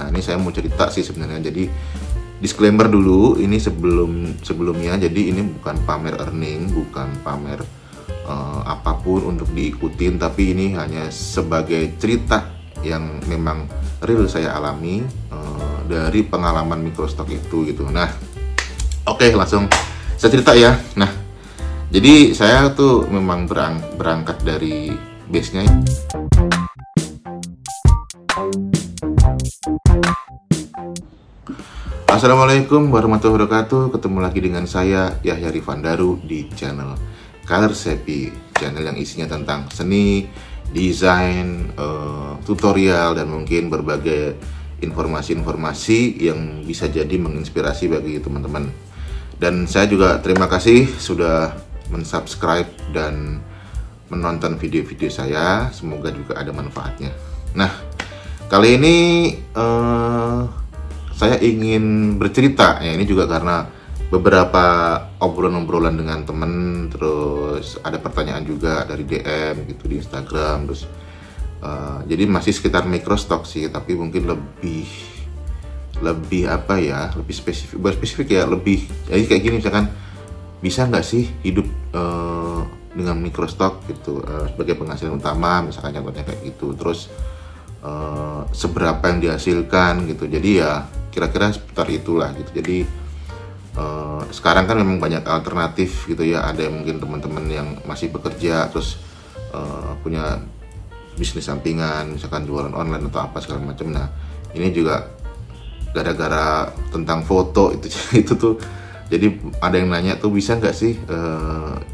Nah, ini saya mau cerita sih sebenarnya. Jadi disclaimer dulu, ini sebelumnya. Jadi ini bukan pamer earning, bukan pamer apapun untuk diikutin, tapi ini hanya sebagai cerita yang memang real saya alami dari pengalaman microstock itu gitu. Nah, oke, langsung saya cerita ya. Nah, jadi saya tuh memang berangkat dari base-nya. Assalamualaikum warahmatullahi wabarakatuh. Ketemu lagi dengan saya Yahya Rifandaru di channel Color Sepi, channel yang isinya tentang seni, desain, tutorial, dan mungkin berbagai informasi-informasi yang bisa jadi menginspirasi bagi teman-teman. Dan saya juga terima kasih sudah mensubscribe dan menonton video-video saya. Semoga juga ada manfaatnya. Nah, kali ini saya ingin bercerita ya, ini juga karena beberapa obrolan-obrolan dengan temen, terus ada pertanyaan juga dari DM gitu di Instagram, terus jadi masih sekitar microstock sih, tapi mungkin lebih apa ya, lebih spesifik, bukan spesifik ya, lebih jadi kayak gini, misalkan bisa nggak sih hidup dengan microstock gitu sebagai penghasilan utama, misalkan contohnya kayak gitu, terus seberapa yang dihasilkan gitu. Jadi ya kira-kira seputar itulah gitu. Jadi sekarang kan memang banyak alternatif gitu ya, ada yang mungkin teman-teman yang masih bekerja terus punya bisnis sampingan, misalkan jualan online atau apa segala macam. Nah, ini juga gara-gara tentang foto itu tuh, jadi ada yang nanya tuh, bisa nggak sih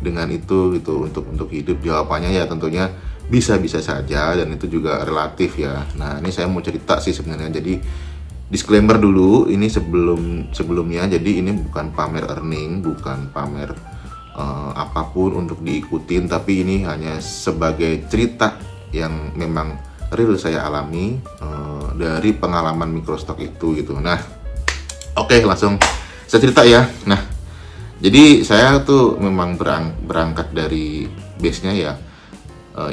dengan itu gitu untuk hidup? Jawabannya ya tentunya bisa saja, dan itu juga relatif ya. Nah, ini saya mau cerita sih sebenarnya. Jadi disclaimer dulu, ini sebelumnya. Jadi ini bukan pamer earning, bukan pamer apapun untuk diikutin, tapi ini hanya sebagai cerita yang memang real saya alami dari pengalaman microstock itu gitu. Nah, oke, langsung saya cerita ya. Nah, jadi saya tuh memang berangkat dari base-nya ya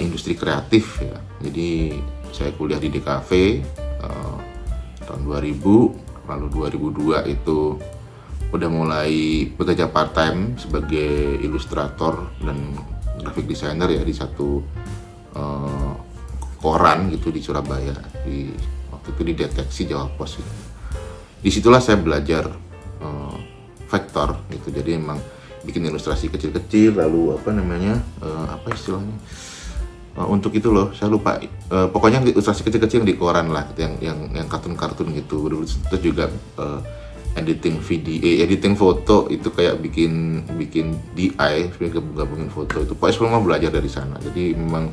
industri kreatif ya. Jadi saya kuliah di DKV tahun 2000, lalu 2002 itu udah mulai bekerja part time sebagai ilustrator dan graphic designer ya di satu koran gitu di Surabaya, waktu itu di Deteksi Jawa Pos gitu. Disitulah saya belajar vektor gitu. Jadi emang bikin ilustrasi kecil-kecil, lalu apa istilahnya, untuk itu loh, saya lupa, pokoknya ilustrasi kecil-kecil di koran lah gitu, yang kartun-kartun gitu. Terus juga editing video, editing foto, itu kayak bikin DI, gabungin foto itu. Pokoknya semua belajar dari sana. Jadi memang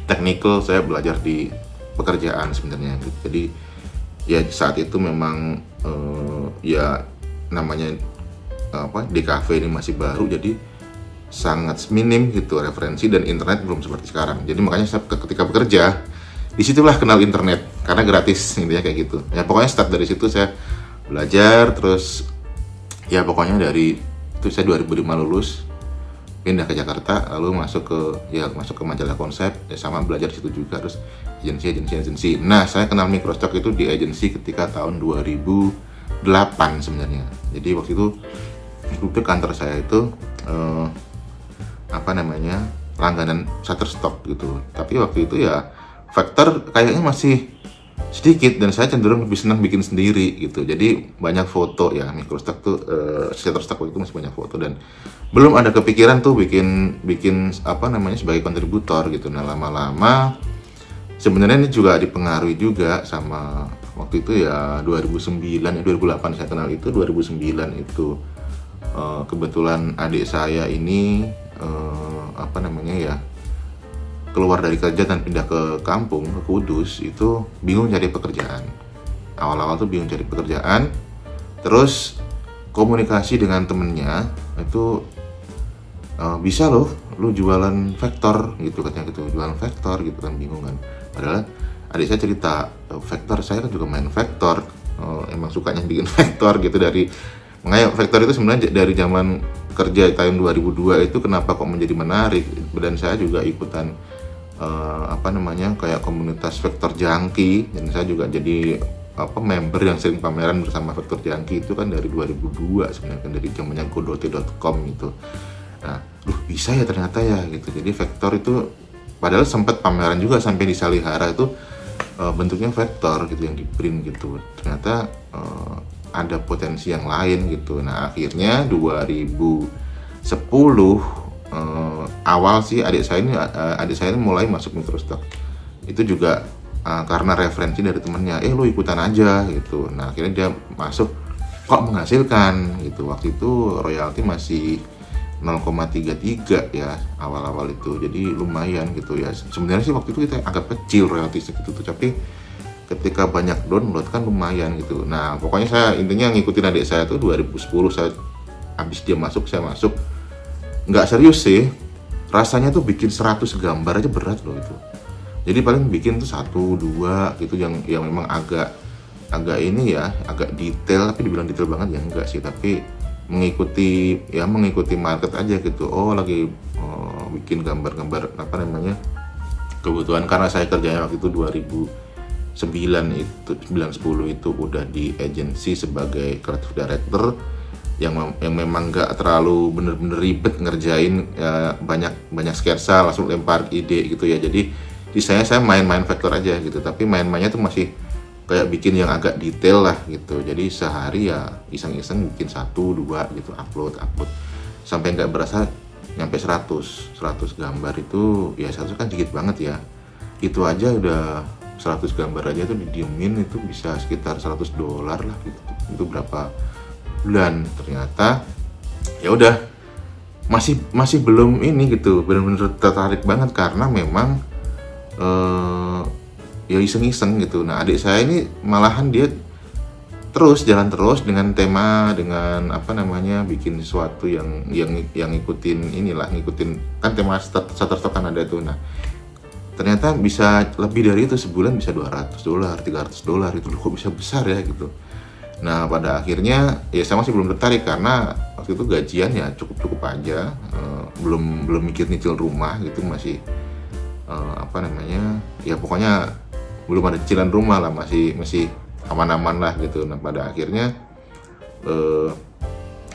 technical saya belajar di pekerjaan sebenarnya gitu. Jadi ya saat itu memang ya namanya DKV ini masih baru, jadi sangat minim gitu referensi, dan internet belum seperti sekarang. Jadi makanya saya ketika bekerja disitulah kenal internet karena gratis intinya kayak gitu ya. Pokoknya start dari situ saya belajar, terus ya pokoknya dari itu saya 2005 lulus, pindah ke Jakarta, lalu masuk ke majalah konsep ya, sama belajar situ juga, terus agensi. Nah, saya kenal microstock itu di agensi ketika tahun 2008 sebenarnya. Jadi waktu itu kantor saya itu langganan Shutterstock gitu. Tapi waktu itu ya vektor kayaknya masih sedikit, dan saya cenderung lebih senang bikin sendiri gitu. Jadi banyak foto ya, microstock tuh Shutterstock waktu itu masih banyak foto, dan belum ada kepikiran tuh bikin sebagai kontributor gitu. Nah, lama-lama sebenarnya ini juga dipengaruhi juga sama waktu itu ya 2008 saya kenal itu. 2009 itu kebetulan adik saya ini keluar dari kerja dan pindah ke kampung, ke Kudus. Itu bingung cari pekerjaan. Awal-awal tuh bingung cari pekerjaan, terus komunikasi dengan temennya itu, bisa loh lu jualan vektor gitu, katanya gitu, jualan vektor gitu kan, bingung kan. Padahal adik saya cerita, vektor saya kan juga main vektor, emang sukanya bikin vektor gitu. Makanya vektor itu sebenarnya dari zaman kerja tahun 2002 itu kenapa kok menjadi menarik, dan saya juga ikutan apa namanya, kayak komunitas Vektor Jangki, dan saya juga jadi member yang sering pameran bersama Vektor Jangki itu kan dari 2002 sebenarnya, kan dari zamannya godote.com itu. Nah, bisa ya ternyata ya gitu. Jadi Vektor itu padahal sempat pameran juga sampai di Salihara itu bentuknya vektor gitu yang di print gitu. Ternyata ada potensi yang lain gitu. Nah, akhirnya 2010 awal sih adik saya ini mulai masuk Microstock. Itu juga karena referensi dari temennya, lu ikutan aja gitu. Nah, akhirnya dia masuk, kok menghasilkan gitu. Waktu itu royalti masih 0,33 ya awal-awal itu, jadi lumayan gitu ya. Sebenarnya sih waktu itu kita agak kecil royalti segitu tuh, tapi ketika banyak download kan lumayan gitu. Nah, pokoknya saya intinya ngikutin adik saya tuh 2010, saya habis dia masuk, saya masuk. Nggak serius sih, rasanya tuh bikin 100 gambar aja berat loh itu. Jadi paling bikin tuh 1-2 gitu yang memang agak ini ya, agak detail, tapi dibilang detail banget ya enggak sih, tapi mengikuti market aja gitu. Lagi bikin gambar-gambar apa namanya, kebutuhan, karena saya kerjanya waktu itu 2009-10 itu udah di agency sebagai creative director yang memang nggak terlalu bener-bener ribet ngerjain banyak sketsa langsung lempar ide gitu ya. Jadi di saya main-main vektor aja gitu, tapi main-mainnya tuh masih kayak bikin yang agak detail lah gitu. Jadi sehari ya iseng-iseng bikin 1-2 gitu, upload sampai nggak berasa nyampe 100 gambar itu ya. 100 kan dikit banget ya, itu aja udah 100 gambar aja tuh didiemin itu bisa sekitar $100 lah gitu. Itu berapa bulan. Ternyata ya udah masih belum ini gitu, benar-benar tertarik banget karena memang ya iseng-iseng gitu. Nah, adik saya ini malahan dia jalan terus dengan tema, dengan apa namanya, bikin sesuatu yang ngikutin kan tema Shutterstock kan ada tuh. Nah, ternyata bisa lebih dari itu, sebulan bisa $200, $300 itu loh, kok bisa besar ya gitu. Nah, pada akhirnya ya saya masih belum tertarik karena waktu itu gajian ya cukup aja, belum mikir nyicil rumah gitu, masih apa namanya ya, pokoknya belum ada cicilan rumah lah, masih aman-aman lah gitu. Nah, pada akhirnya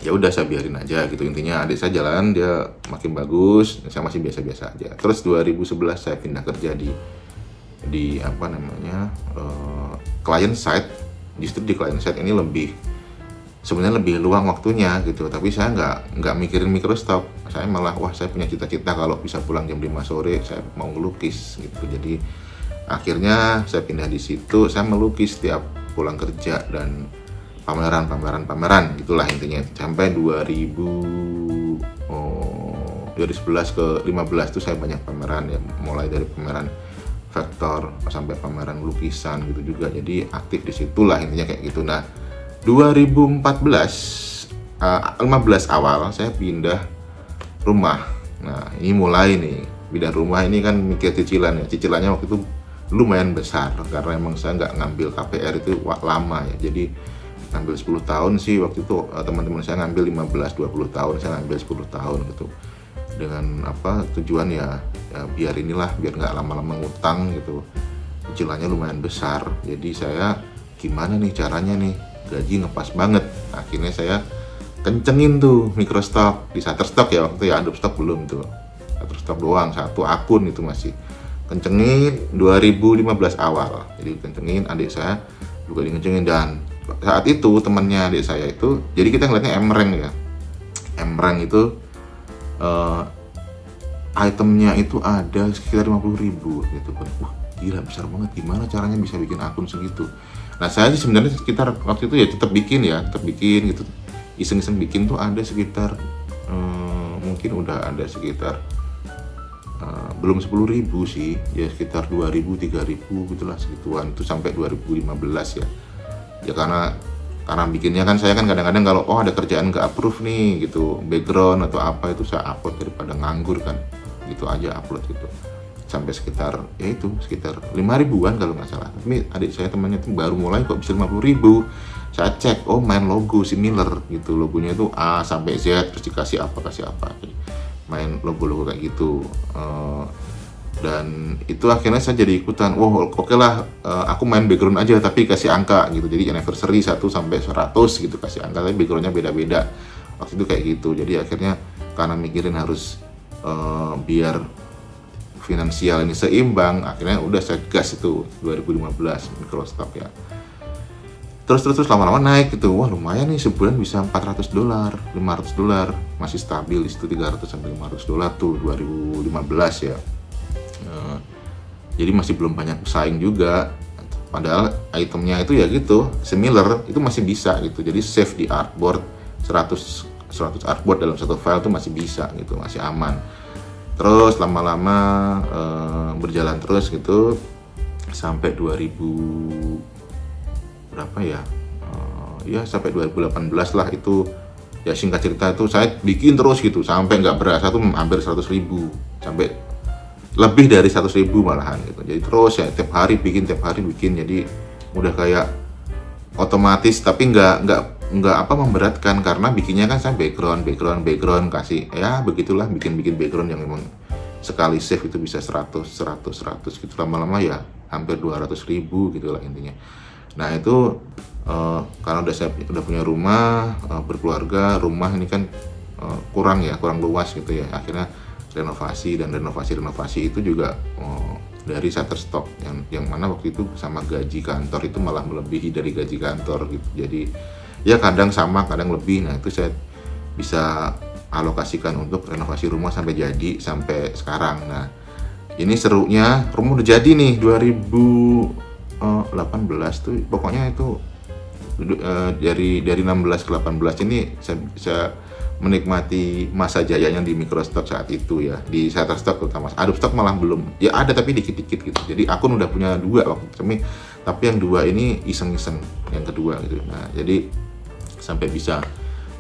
ya udah saya biarin aja gitu. Intinya adik saya jalan, dia makin bagus, saya masih biasa-biasa aja. Terus 2011 saya pindah kerja di apa namanya, client side. Justru di client side ini sebenarnya lebih luang waktunya gitu, tapi saya nggak mikirin Microstock. Saya malah saya punya cita-cita kalau bisa pulang jam 5 sore saya mau ngelukis gitu. Jadi akhirnya saya pindah di situ, saya melukis tiap pulang kerja dan pameran gitulah intinya. Sampai 2011 ke 15 tuh saya banyak pameran ya, mulai dari pameran vektor sampai pameran lukisan gitu juga. Jadi aktif di situlah intinya kayak gitu. Nah, 2015 awal saya pindah rumah. Nah, ini mulai nih pindah rumah ini kan mikir cicilan ya. Cicilannya waktu itu lumayan besar karena emang saya nggak ngambil KPR itu lama ya. Jadi ngambil 10 tahun sih waktu itu, teman-teman saya ngambil 15-20 tahun, saya ngambil 10 tahun gitu. Dengan apa tujuan ya biar nggak lama-lama ngutang gitu. Cicilannya lumayan besar. Jadi saya gimana nih caranya nih, gaji ngepas banget. Akhirnya saya kencengin tuh Microstock di Shutterstock ya, waktu itu ya, Adobe Stock belum tuh. Shutterstock doang, 1 akun itu masih. Kencengin 2015 awal. Jadi kencengin, adik saya juga dikencengin. Dan saat itu temannya adik saya itu, jadi kita ngeliatnya M-Rank ya. M-Rank itu itemnya itu ada sekitar 50.000 gitu kan. Wah, gila besar banget, gimana caranya bisa bikin akun segitu. Nah, saya sih sebenarnya sekitar waktu itu ya tetap bikin gitu, iseng-iseng bikin tuh ada sekitar mungkin udah ada sekitar belum 10.000 sih ya, sekitar 2.000-3.000 gitulah, segituan. Itu sampai 2015 ya karena bikinnya kan saya kan kadang-kadang kalau ada kerjaan nggak approve nih gitu, background atau apa, itu saya upload daripada nganggur kan, gitu aja upload gitu. Sampai sekitar 5.000-an kalau nggak salah. Tapi adik saya temannya tuh baru mulai kok bisa 50.000. Saya cek, main logo similar gitu, logonya itu A sampai Z, terus dikasih apa, main logo-logo kayak gitu. Dan itu akhirnya saya jadi ikutan, wah oke lah, aku main background aja tapi kasih angka gitu. Jadi anniversary 1 sampai 100 gitu kasih angka, tapi backgroundnya beda-beda waktu itu kayak gitu. Jadi akhirnya karena mikirin harus biar finansial ini seimbang, akhirnya udah saya gas itu 2015 microstock ya. Terus lama-lama naik gitu, wah lumayan nih, sebulan bisa $400, $500, masih stabil di situ 300 sampai $500 tuh 2015 ya. Jadi masih belum banyak pesaing juga, padahal itemnya itu ya gitu similar, itu masih bisa gitu. Jadi save di artboard 100 artboard dalam satu file itu masih bisa gitu, masih aman. Terus lama-lama berjalan terus gitu sampai 2000 berapa ya, ya sampai 2018 lah itu ya. Singkat cerita itu saya bikin terus gitu sampai nggak berasa tuh hampir 100.000, sampai lebih dari 100.000 malahan gitu. Jadi terus ya tiap hari bikin, jadi udah kayak otomatis, tapi nggak apa memberatkan, karena bikinnya kan saya background kasih ya begitulah, bikin background yang memang sekali save itu bisa 100 gitu, lama-lama ya hampir 200.000 gitu lah intinya. Nah itu karena saya udah punya rumah, berkeluarga, rumah ini kan kurang luas gitu ya, akhirnya renovasi itu juga dari Shutterstock yang mana waktu itu sama gaji kantor itu malah melebihi dari gaji kantor gitu. Jadi ya kadang sama kadang lebih. Nah itu saya bisa alokasikan untuk renovasi rumah sampai jadi sampai sekarang. Nah ini serunya, rumah udah jadi nih 2018 tuh, pokoknya itu dari 16 ke 18 ini saya menikmati masa jayanya di microstock saat itu ya, di Shutterstock terutama. Adobe Stock malah belum, ya ada tapi dikit-dikit gitu. Jadi akun udah punya 2 waktu itu, tapi yang 2 ini iseng-iseng yang kedua gitu. Nah jadi sampai bisa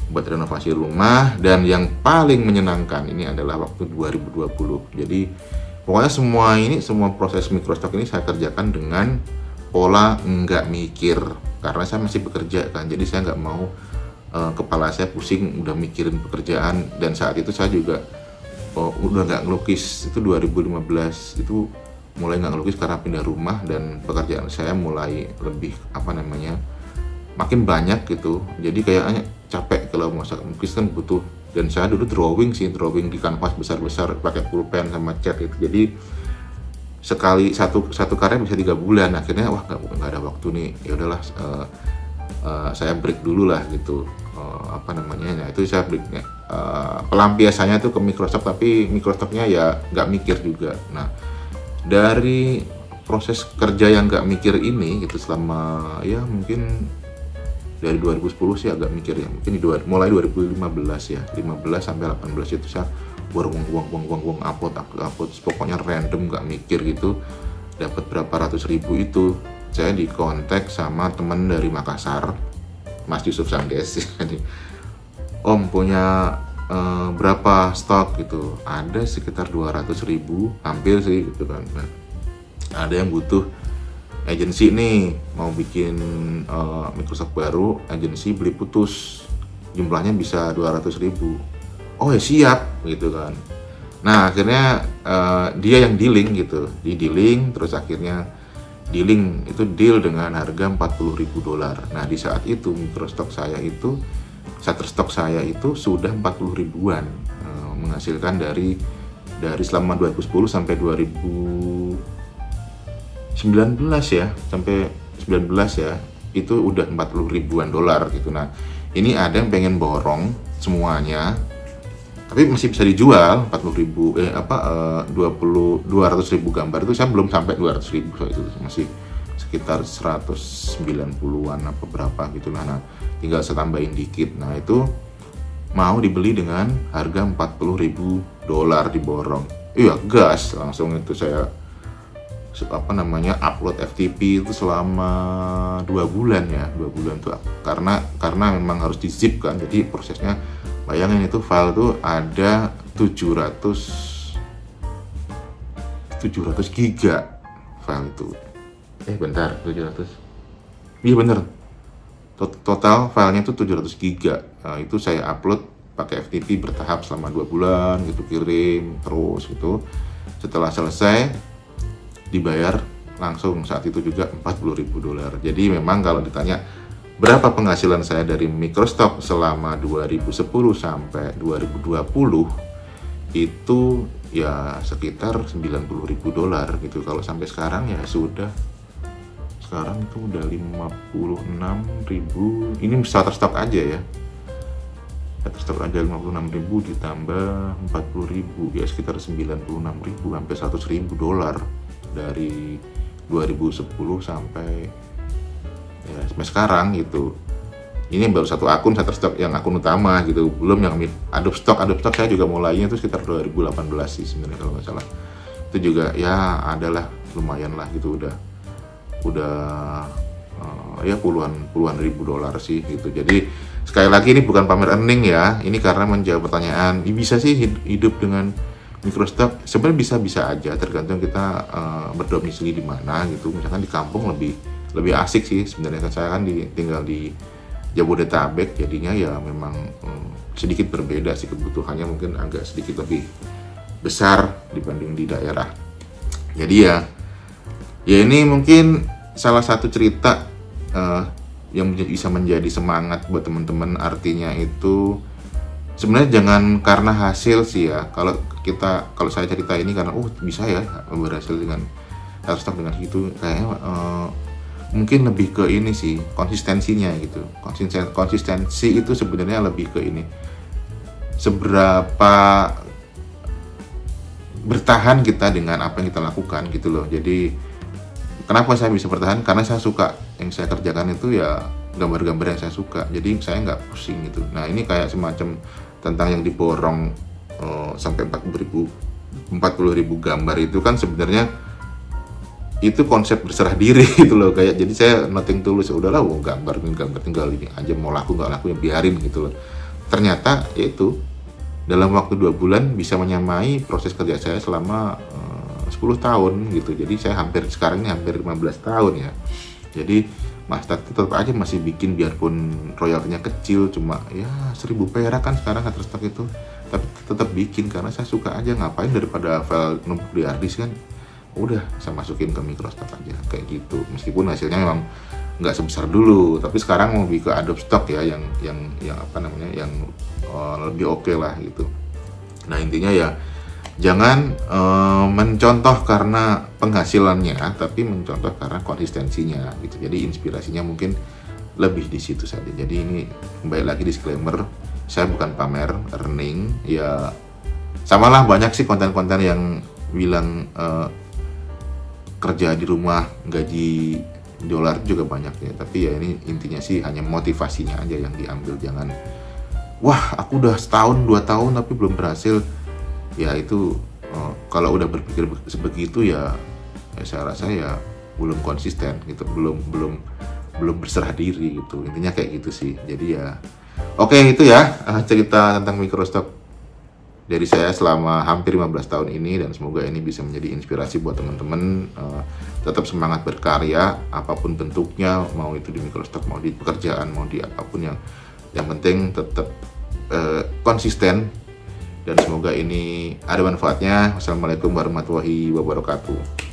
buat renovasi rumah, dan yang paling menyenangkan ini adalah waktu 2020. Jadi pokoknya semua proses microstock ini saya kerjakan dengan pola nggak mikir, karena saya masih bekerja kan. Jadi saya nggak mau kepala saya pusing udah mikirin pekerjaan. Dan saat itu saya juga udah nggak ngelukis, itu 2015 itu mulai nggak ngelukis karena pindah rumah, dan pekerjaan saya mulai lebih makin banyak gitu. Jadi kayaknya capek kalau masa melukis kan butuh, dan saya dulu drawing di kanvas besar-besar pakai pulpen sama cat gitu. Jadi sekali satu karya bisa 3 bulan. Akhirnya wah nggak ada waktu nih, ya udahlah saya break dulu lah gitu. Nah itu saya breaknya, pelampiasannya tuh ke microstock, tapi microstocknya ya nggak mikir juga. Nah dari proses kerja yang nggak mikir ini gitu selama ya mungkin dari 2010 sih agak mikir ya, mungkin mulai 2015 ya, 15 sampai 18 itu saya buang upload, pokoknya random nggak mikir gitu. Dapat berapa ratus ribu itu, saya dikontak sama temen dari Makassar, Mas Yusuf Sangges. Jadi Om punya berapa stok gitu, ada sekitar 200.000 hampir sih gitu kan. Nah, ada yang butuh agensi nih, mau bikin Microsoft baru, agensi beli putus, jumlahnya bisa 200.000. Oh ya siap gitu kan. Nah akhirnya dia yang dealing gitu, di dealing, terus akhirnya dealing itu deal dengan harga $40.000. Nah di saat itu Microstock saya itu, Shutterstock saya itu sudah 40 ribuan, menghasilkan dari selama 2010 sampai 2019 ya, sampai 19 ya, itu udah 40 ribuan dolar gitu. Nah ini ada yang pengen borong semuanya, tapi masih bisa dijual 40.000 200.000 gambar itu. Saya belum sampai 200.000, so itu masih sekitar 190-an apa berapa gitu lah. Nah tinggal saya tambahin dikit. Nah itu mau dibeli dengan harga $40.000 diborong. Iya gas, langsung itu saya upload FTP itu selama 2 bulan ya, 2 bulan tuh, karena memang harus di zip kan. Jadi prosesnya, bayangin itu file tuh ada 700 giga file itu. Bentar, 700. Iya bener. Total filenya tuh 700 giga. Nah, itu saya upload pakai FTP bertahap selama 2 bulan gitu, kirim terus gitu. Setelah selesai dibayar langsung saat itu juga $40.000. Jadi memang kalau ditanya berapa penghasilan saya dari microstock selama 2010 sampai 2020, itu ya sekitar $90.000 gitu. Kalau sampai sekarang ya sudah, sekarang itu udah 56.000. Ini starter stock aja ya, starter stock aja 56.000 ditambah 40.000 ya sekitar 96.000 sampai $100.000 dari 2010 sampai ya sampai sekarang gitu. Ini baru satu akun Shutterstock yang akun utama gitu, belum yang Adobe Stock saya juga mulainya itu sekitar 2018 sih sebenarnya kalau nggak salah. Itu juga ya adalah lumayan lah gitu, udah ya puluhan ribu dolar sih gitu. Jadi sekali lagi ini bukan pamer earning ya, ini karena menjawab pertanyaan, bisa sih hidup dengan microstock? Sebenarnya bisa aja, tergantung kita berdomisili di mana gitu. Misalkan di kampung lebih asik sih sebenarnya. Saya kan tinggal di Jabodetabek, jadinya ya memang sedikit berbeda sih kebutuhannya, mungkin agak sedikit lebih besar dibanding di daerah. Jadi ya ini mungkin salah satu cerita yang bisa menjadi semangat buat teman-teman. Artinya itu sebenarnya jangan karena hasil sih ya. Kalau saya cerita ini karena bisa ya berhasil dengan Shutterstock dengan gitu, kayaknya mungkin lebih ke ini sih, konsistensinya gitu. Konsistensi itu sebenarnya lebih ke ini, seberapa bertahan kita dengan apa yang kita lakukan gitu loh. Jadi kenapa saya bisa bertahan? Karena saya suka yang saya kerjakan itu ya gambar-gambar yang saya suka, jadi saya nggak pusing gitu. Nah ini kayak semacam tentang yang diborong sampai 40.000 gambar itu kan sebenarnya itu konsep berserah diri gitu loh. Kayak jadi saya nothing tulus, udahlah gambar tinggal ini aja, mau laku nggak laku ya biarin gitu loh. Ternyata itu dalam waktu 2 bulan bisa menyamai proses kerja saya selama 10 tahun gitu. Jadi saya sekarang ini hampir 15 tahun ya. Jadi Mas tetap aja masih bikin, biarpun royaltinya kecil, cuma ya 1.000 perak kan sekarang Shutterstock itu, tapi tetap bikin karena saya suka aja. Ngapain daripada file numpuk di hard disk kan, udah saya masukin ke microstock aja kayak gitu. Meskipun hasilnya memang nggak sebesar dulu, tapi sekarang mau lebih ke Adobe Stock ya, yang apa namanya, yang lebih oke lah gitu. Nah intinya ya jangan mencontoh karena penghasilannya, tapi mencontoh karena konsistensinya gitu. Jadi inspirasinya mungkin lebih di situ saja. Jadi ini kembali lagi disclaimer, saya bukan pamer earning ya. Samalah banyak sih konten-konten yang bilang kerja di rumah gaji dolar juga banyak ya. Tapi ya ini intinya sih hanya motivasinya aja yang diambil. Jangan wah aku udah setahun 2 tahun tapi belum berhasil. Ya itu kalau udah berpikir sebegitu ya saya rasa ya belum konsisten gitu, belum berserah diri gitu. Intinya kayak gitu sih. Jadi ya oke, itu ya cerita tentang microstock dari saya selama hampir 15 tahun ini, dan semoga ini bisa menjadi inspirasi buat teman-teman. Tetap semangat berkarya apapun bentuknya, mau itu di microstock, mau di pekerjaan, mau di apapun, yang penting tetap konsisten. Dan semoga ini ada manfaatnya. Wassalamualaikum warahmatullahi wabarakatuh.